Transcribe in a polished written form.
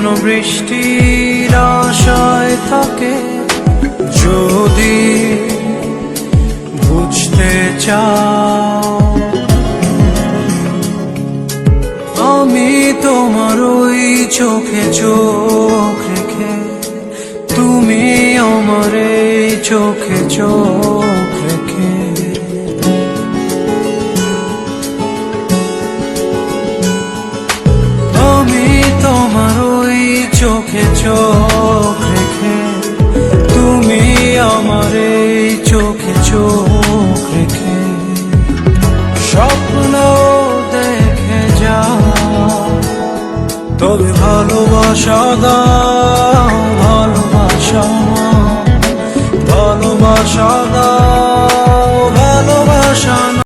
যেন বৃষ্টির আশায় থাকে। যদি বুঝতে চাও আমি তোমার ওই চোখে চোখ রেখে, তুমি আমার এই চোখে চোখ রেখে। আমি তোমার ওই চোখে চোখ রেখে, তুমি আমার এই চোখে চোখ রেখে। স্বপ্ন দেখে যাও, তবে ভালোবাসা দাও।